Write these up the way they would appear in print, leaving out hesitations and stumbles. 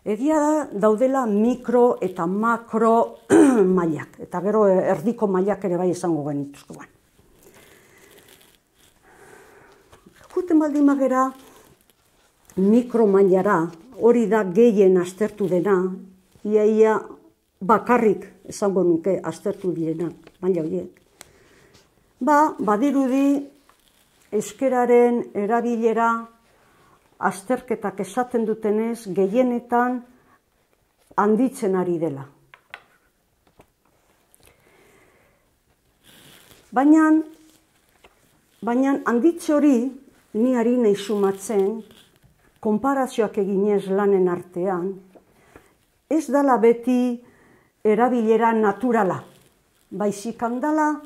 Egia da daudela mikro eta makro mailak, eta gero erdiko mailak ere bai esango genituzkoan. Juten baldin magera mikro mailara, hori da gehien aztertu dena, ia bakarrik esango nuke aztertu direna, maila horiek. Badirudi euskararen erabilera azterketak esaten dutenez, gehienetan handitzen ari dela. Baina handitze hori, ni ari nahi sumatzen, konparazioak eginez lanen artean, ez dala beti erabilera naturala, baizik handala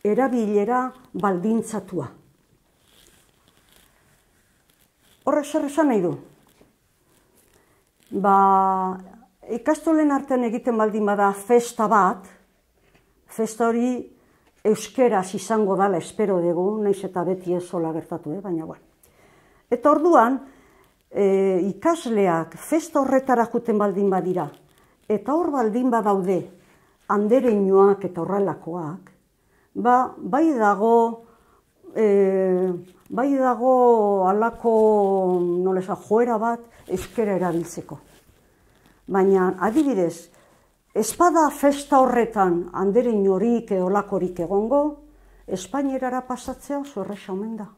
erabilera baldintzatua. Horrek zer esan nahi du? Ikastolen artean egiten baldin bada festa bat, festa hori euskeraz izango dala espero dugu, naiz eta beti ez hola gertatu, baina bueno. Eta orduan, ikasleak festa horretara juten baldin badira, eta hor baldin badaude andereinoak eta horrelakoak, bai dago halako joera bat euskara erabiltzeko. Baina, adibidez, espada festa horretan andereinorik edo lakorik egongo, espainierara pasatzea oso erresa omen da.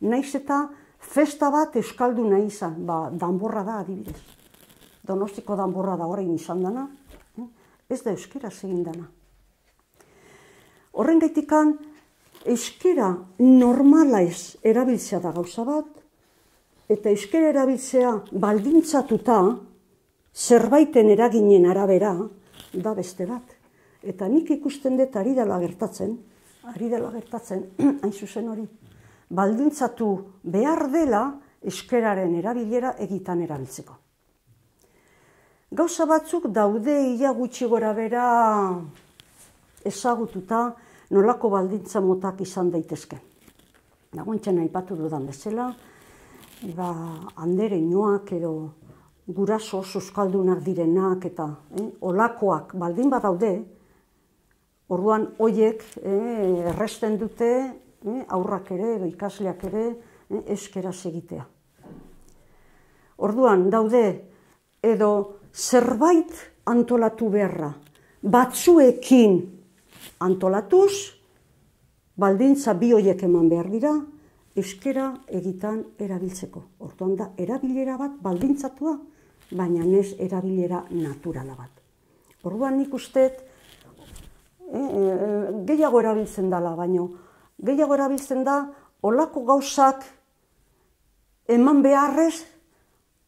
Naiz eta festa bat euskaldu nahi izan, danborra da adibidez. Donostiko danborra da orain izan dana, ez da euskaraz egin dana. Horren gaitikan, euskara normala ez erabiltzea da gauza bat, eta euskara erabiltzea baldintzatuta, zerbaiten eraginen arabera, da beste bat. Eta nik ikusten dut ari dela gertatzen, hain zuzen hori, baldintzatu behar dela euskararen erabilera egitan erabiltzeko. Gauza batzuk daude ia gutxi gora bera ezagututa nolako baldintza motak izan daitezke. Nagoentzen aipatu dudan bezala, andereinoak edo guraso euskaldunak direnak eta olakoak baldin badaude, orduan hoiek erresten dute aurrak ere edo ikasleak ere euskaraz egitea. Orduan daude edo zerbait antolatu beharra, batzuekin antolatuz, baldintza bi horiek eman behar dira, euskara egitan erabiltzeko. Orduan da, erabilera bat baldintzatua, baina ez erabilera naturala bat. Orduan nik usteet, gehiago erabiltzen dela, baina gehiago erabiltzen da, olako gauzak eman beharrez,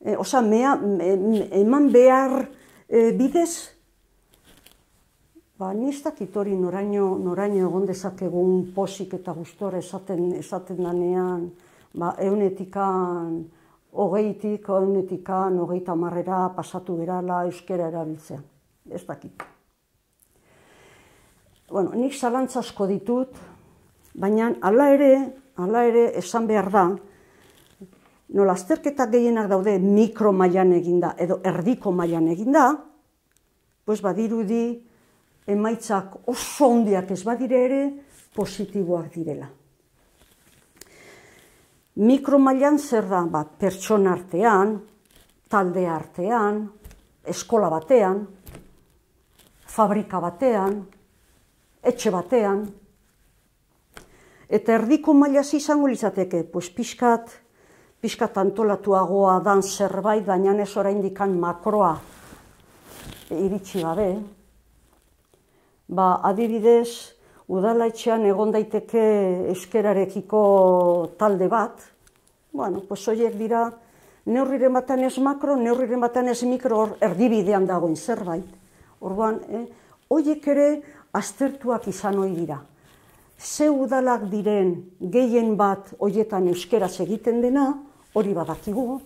eman behar bidez, ni ez dakit hori noraino egon dezakegun posik eta gustora esaten danean, 100-tikan 20-tik, 100-tikan 30-marrera pasatu berala euskara erabiltzea. Ez dakit. Nik zalantza asko ditut, baina hala ere esan behar da, nola azterketak gehienak daude mikro mailan eginda edo erdiko mailan eginda, badirudi emaitzak oso handiak ez badire ere positiboak direla. Mikro mailan zer da? Pertsona artean, talde artean, eskola batean, fabrika batean, etxe batean. Eta erdiko mailaz izango litzateke, pixkat antolatuagoa dan zerbait, baina ez oraindik makroa iritsi gabe. Adibidez, udaletxean egon daiteke euskararekiko talde bat, horiek dira, neurriren batean ez makro, neurriren batean ez mikro, erdibidean dagoen zerbait. Orduan, horiek ere aztertuak izan ohi dira. Ze udalak diren gehien bat horietan euskaraz egiten dena, hori badakigu,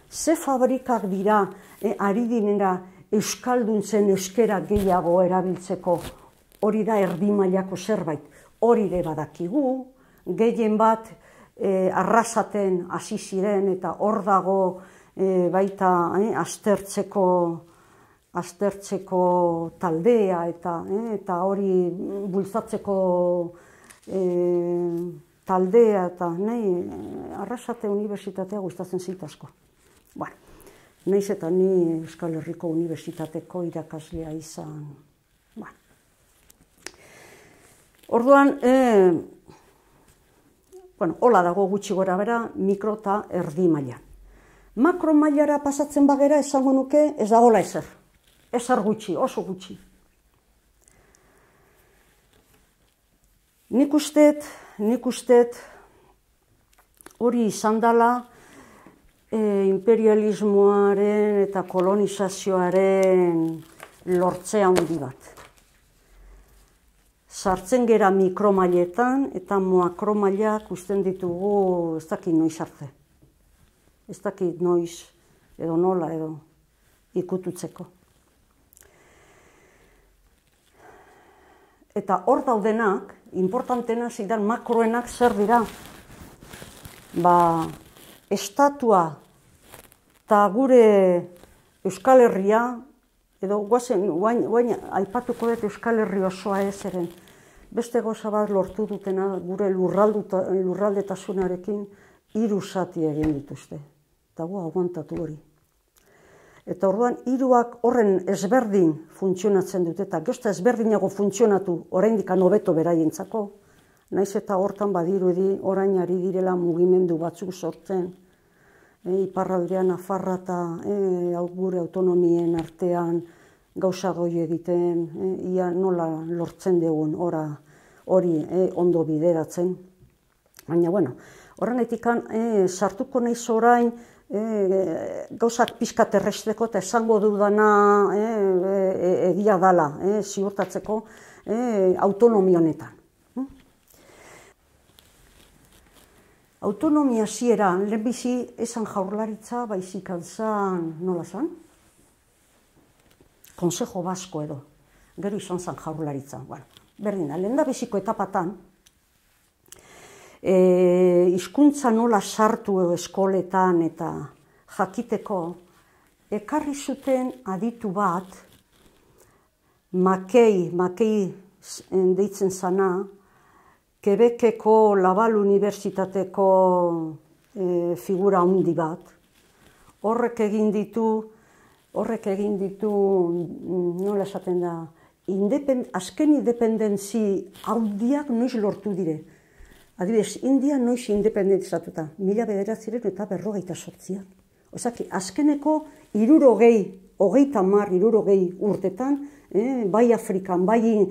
ze fabrikak dira ari direna euskalduntzen euskera gehiago erabiltzeko, hori da erdi mailako zerbait, hori ere badakigu, gehien bat arrasaten hasi ziren eta hor dago baita aztertzeko taldea eta hori bultzatzeko taldea eta Arrasate Unibertsitatea gustatzen zait asko. Bueno, nahiz eta ni Euskal Herriko Unibertsitateko irakaslea izan. Bueno. Orduan, hola dago gutxi gora bera, mikro eta erdi mailan. Makro mailara pasatzen bagera esango nuke ez dagoela ezer. Ezer gutxi, oso gutxi. Nik ustet hori izan dela imperialismoaren eta kolonizazioaren lortze handi bat. Sartzen gera mikromailetan eta makromailak usten ditugu ez dakit noiz arte. Ez dakit noiz edo nola edo ikututzeko. Eta hor daudenak, importantena zidan makroenak zer dira. Estatua eta gure Euskal Herria, edo guain aipatuko dut Euskal Herri osoa ez eren, beste gauza bat lortu dutena gure lurraldetasunarekin 3 zati egin dituzte. Eta aguantatu hori. Eta orduan 3ak horren ezberdin funtzionatzen dute, eta gozta ezberdinago funtzionatu oraindik hobeto beraientzako, naiz eta hortan badirudi orain ari direla mugimendu batzuk sortzen, iparraldean Nafarra eta gure autonomien artean gauza goi egiten, ia nola lortzen dugun hori ondo bideratzen. Baina, horrenetik sartuko naiz orain gauzak pixkat erresteko eta esango dudana egia dala, ziurtatzeko autonomia honetan. Autonomia hasieran lehenbizi esan Jaurlaritza, baizik zan, nola zan? Consejo Basko edo, gero izan zan Jaurlaritza. Berdina, lehendabiziko etapatan, hizkuntza nola sartu eskoletan eta jakiteko, ekarri zuten aditu bat, Makei deitzen zana, Quebeceko Laval Unibertsitateko figura handi bat. Horrek egin ditu, nola esaten da, azken independentzi handiak noiz lortu dire. Adibidez, India noiz independentizatuta, 1948an. Osaki, azkeneko 60 urtetan, bai Afrikan, bai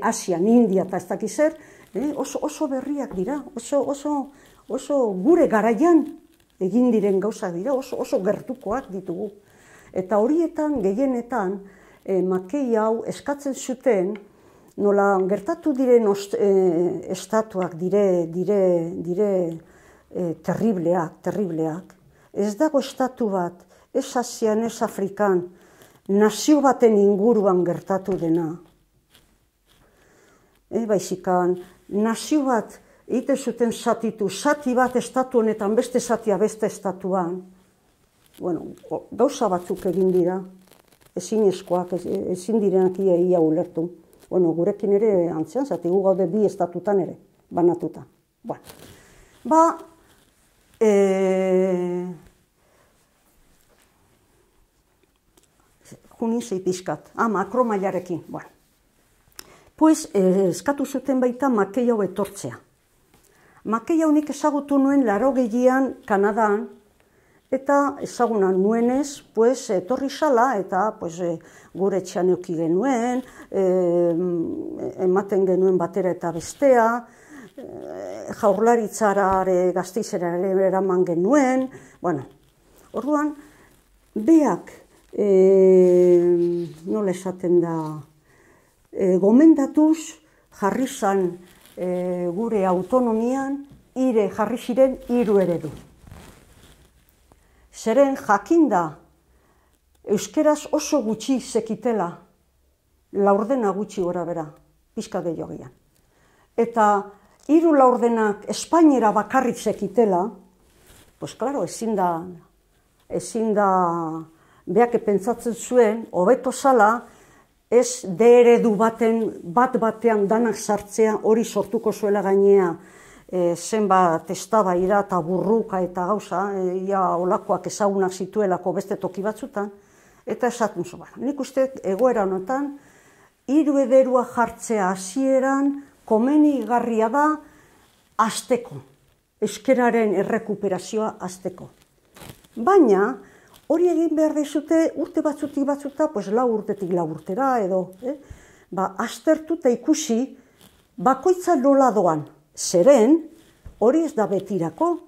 Asian, India eta ez dakiz zer, oso berriak dira, oso gure garaian egin diren gauzak dira, oso gertukoak ditugu. Eta horietan, gehienetan, Makei hau eskatzen zuten, nola gertatu diren estatuak dire terribleak. Ez dago estatu bat, ez Asian, ez Afrikan, nazio baten inguruan gertatu dena. Baizikan, nazio bat egiten zuten zati bat estatu honetan, beste zatia beste estatuan. Gauza batzuk egin dira, ezinezkoak, ezin direnak ia ulertu. Gurekin ere antzean, zati gu gaude 2 estatutan ere, banatuta. Junin zei pixkat, makromailarekin. Pues, eskatu zuten baita Makei hau etortzea. Makei hau nik ezagutu nuen 80an Kanadan, eta ezaguna nuenez, pues, etorri zala, eta pues, gure etxean euki genuen, ematen genuen batera eta bestea, Jaurlaritzara Gasteizera eraman genuen, orduan, beak, nola esaten da, gomendatuz jarri zan gure autonomian, jarri ziren 3 eredu. Zeren jakinda euskeraz oso gutxi zekitela, laurdena gutxi gora bera, pixka gehiagian. Eta 3 laurdenak espainera bakarrik zekitela, pues claro, ezin da, beak pentsatzen zuen, hobeto zala, ez D eredu batean danak sartzea, hori sortuko zuela gainea, zenbat eztabaida eta burruka eta gauza, olakoak ezagunak zituelako beste toki batzutan, eta esaten zu, nik uste egoera honetan, 3 ederua jartzea hasieran komenigarria da hasteko, euskararen errekuperazioa hasteko. Baina, hori egin behar dizute urte batzutik batzuta, pues 4 urtetik 4 urtera edo, aztertu eta ikusi bakoitza nola doan. Zeren, hori ez da betirako.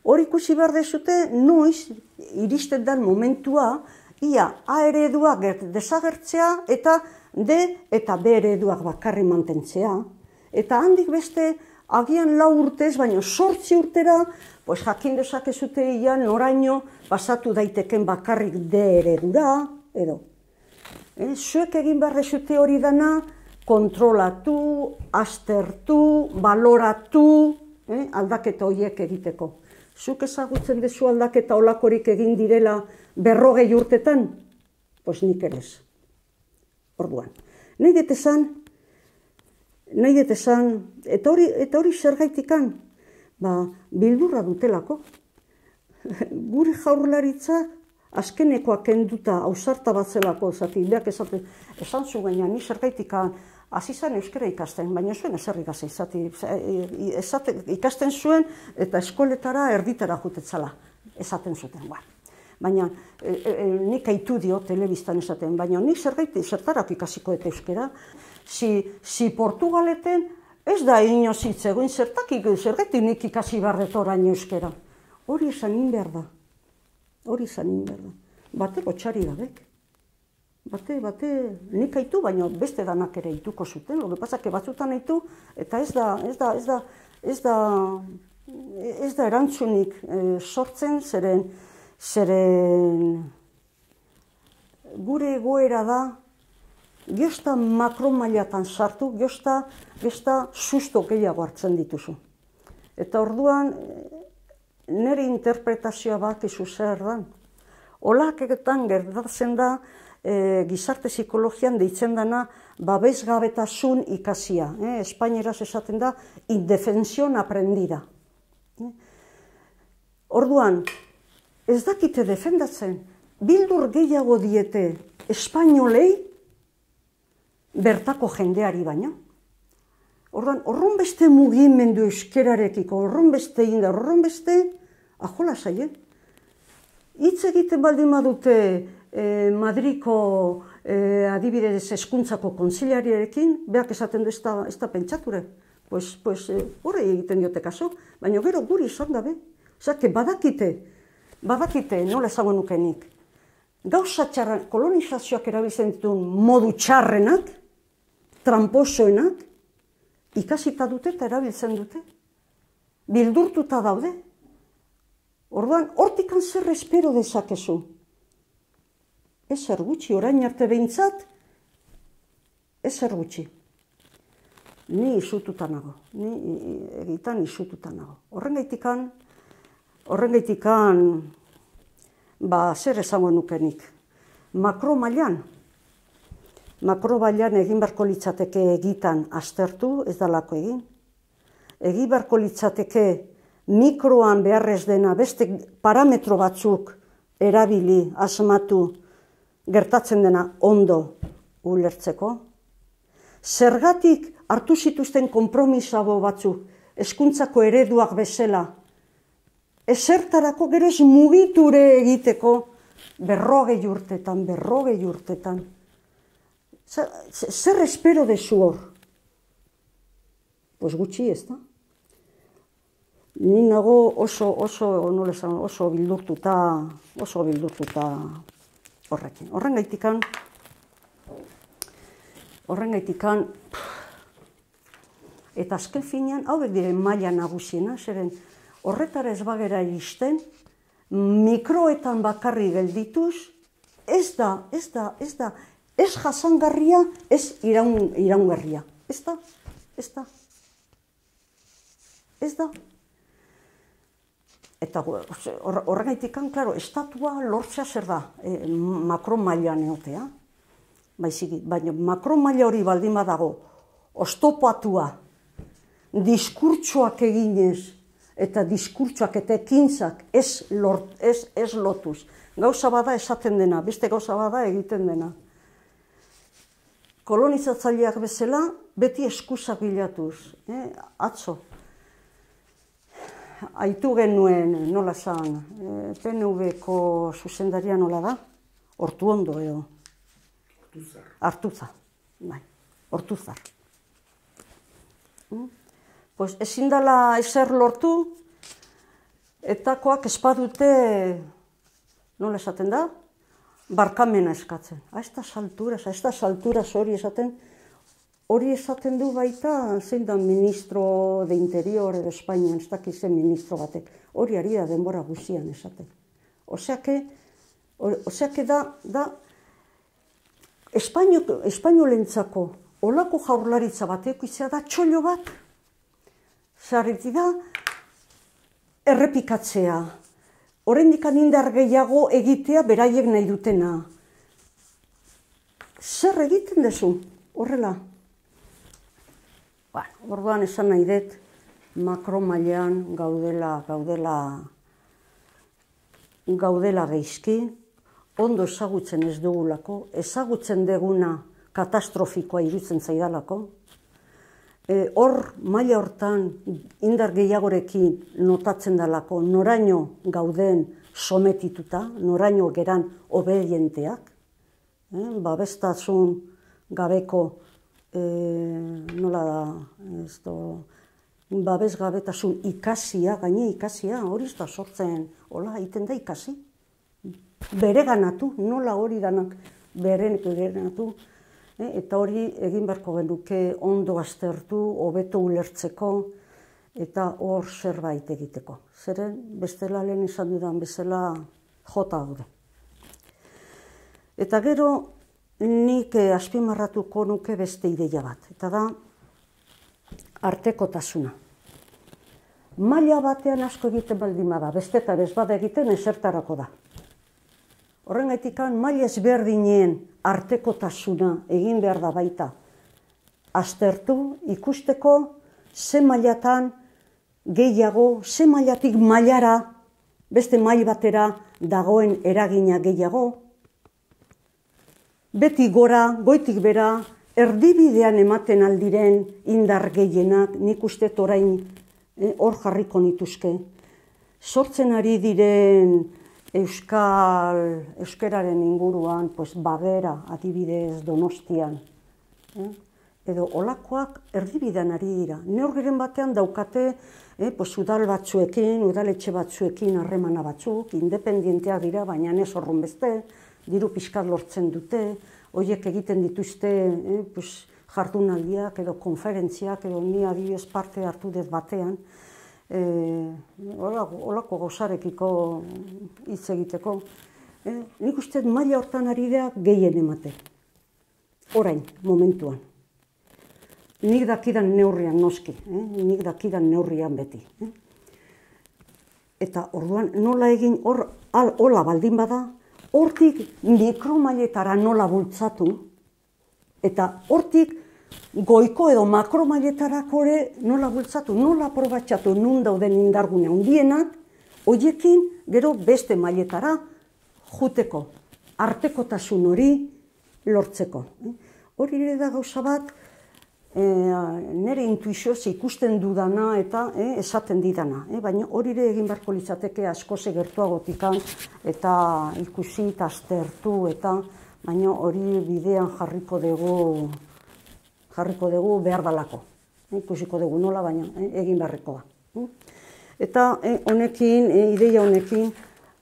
Hori ikusi behar dizute noiz iristen den momentua, ia A ereduak desagertzea eta D eta B ereduak bakarri mantentzea. Eta handik beste, agian 4 urtez, baina 8 urtera, pues jakin dezakezute ia noraino pasatu daiteken bakarrik D eredura, edo. Zuek egin behar dezute hori dana, kontrolatu, aztertu, baloratu, aldaketa horiek egiteko. Zuk ezagutzen dezu aldaketa olakorik egin direla 40 urtetan? Pues nik ere ez. Orduan. Nahi dut esan, eta hori zergaitikan, bildurra dutelako. Gure jaurlaritzak azkenekoak kenduta ausarta bat zelako, beak esan zu gaina, ni zergaitikan hasi zen euskara ikasten, baina zuen ezer ikasten zuen eta eskoletara erditara jutetzala, esaten zuten. Baina nik aitu dio telebistan esaten, baina nik zertarak ikasiko eta euskara. Si Portugaleten ez da inoz hitz egoin, zergatik nik ikasi barret orain euskara. Hori esan behar da. Bateko txari gabek. Bate, nik aitu, baina beste danak ere aituko zuten. Loge pasak batzutan aitu, eta ez da erantzunik sortzen, zeren gure egoera da, gehozta makromailatan sartu, gehozta susto gehiago hartzen dituzu. Eta orduan, nire interpretazioa bakizu zer da. Olaketan gertatzen da, gizarte psikologian deitzen dana babesgabetasun ikasia. Espainieraz esaten da, indefensión aprendida. Orduan, ez dakite defendatzen, bildur gehiago diete espainolei bertako jendeari baino. Orduan, horron beste mugimendu euskerarekiko, horron beste inda, horron beste, ajola zaie. Hitz egiten baldin badute Madriko adibidez hezkuntzako kontsiliariarekin, beak esaten du ez da pentsature. Pues horre egiten diote kaso, baina gero guri izan dabe. Zake badakite nola esango nukenik. Gauza txarran, kolonizazioak erabiltzen dituen modu txarrenak, tramposoenak, ikasita dute eta erabiltzen dute. Bildurtuta daude. Orduan, hortikan zer espero dezakezu. Ezer gutxi, orain arte behintzat, ezer gutxi. Ni isututa nago, egitan isututa nago. Horrengaitikan, zer esango nukenik. Makro mailan egin beharko litzateke egitan aztertu, ez dalako egin. Egin beharko litzateke mikroan beharrez dena beste parametro batzuk erabili, asmatu, gertatzen dena ondo ulertzeko. Zergatik hartu zituzten konpromisago batzuk, hezkuntzako ereduak bezala, ezertarako gero ez mugiture egiteko 40 urtetan. Zer espero dezu hor? Pues gutxi ez da. Ni nago oso bildurtuta horrekin. Horrengaitikan, eta azken finean, hauek diren maila nagusiena, zeren horretara ez bagera iristen, mikroetan bakarri geldituz, ez da, ez jasangarria, ez iraungarria. Ez da. Eta horregatikan, klaro, estatua lortzea zer da, makromailan egotea. Baina makromaila hori baldin badago, oztopatua, diskurtsoak eginez, eta diskurtsoak eta ekintzak ez lotuz. Gauza bada esaten dena, beste gauza bada egiten dena. Kolonizatzaileak bezala, beti eskusak bilatuz. Atzo, aitu genuen, nola zan, PNV-ko zuzendaria nola da? Ortuondo edo. Artuzar. Bai, Ortuzar. Pues ezin dela ezer lortu, etakoak espadute, nola esaten da? Barkamena eskatzen. A estas alturas hori esaten, hori esaten du baita, zein da ministro de interior edo Espainian, ez dakizen ministro batek. Hori ari da denbora guzian esaten. Oseake da espainolentzako olako jaurlaritza bateko izan da txollo bat. Zarriti da errepikatzea. Oraindik indar gehiago egitea beraiek nahi dutena. Zer egiten duzu? Horrela. Orduan esan nahi dut, makromailan gaudela geizki, ondo ezagutzen ez dugulako, ezagutzen deguna katastrofikoa iruditzen zaidalako. Hor, maila hortan, indar gehiagorekin notatzen dalako, noraino gauden sometituta, noraino geran obedienteak, babestasun gabeko, nola da, babesgabetasun ikasia, gaine ikasia, hori ez da sortzen, hola, egiten da ikasi. Bereganatu, nola hori danak bereganatu, eta hori egin beharko genuke ondo aztertu, hobeto ulertzeko, eta hor zerbait egiteko. Zeren, bestela lehen izan dudan bezala jota gaude. Eta gero, nik azpimarratuko nuke beste ideia bat, eta da artekotasuna. Maila batean asko egiten baldin bada, bestetan ez bada egiten ezertarako da. Horrengatikan, maila ezberdinen artekotasuna egin behar da baita. Aztertu, ikusteko, ze mailatan gehiago, ze mailatik mailara, beste mail batera dagoen eragina gehiago. Beti gora, goitik bera, erdibidean ematen aldiren indar gehienak, nik uste orain hor jarriko nituzke. Sortzen ari diren euskararen inguruan, Bagera, adibidez Donostian, edo olakoak erdibidean ari dira. Neurgeren batean daukate udal batzuekin, udaletxe batzuekin harremana batzuk, independienteak dira, baina ez horren beste, diru pixkat lortzen dute, horiek egiten dituzte jardunaldiak edo konferentziak, edo ni adibidez parte hartu dut batean, olako gauzarekiko hitz egiteko. Nik uste maila hortan ari da gehien emate. Orain, momentuan. Nik dakidan neurrian noski, nik dakidan neurrian beti. Eta orduan nola egin hola baldin bada, hortik mikromailetara nola bultzatu, eta hortik goiko edo makromailetarako ere nola bultzatu, nola aprobatxatu nun dauden indargune handienak, horiekin gero beste mailetara juteko, artekotasun hori lortzeko. Hori ere da gauza bat, nire intuizioz ikusten dudana eta esaten didana. Baina hori ere egin beharko litzateke askoz gertuagotikan eta ikusi eta aztertu eta baina hori bidean jarriko dugu behar dalako. Ikusiko dugu nola, baina egin beharrikoa. Eta honekin, ideia honekin,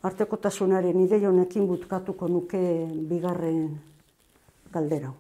artekotasunaren ideia honekin butkatuko nuke bigarren galdera.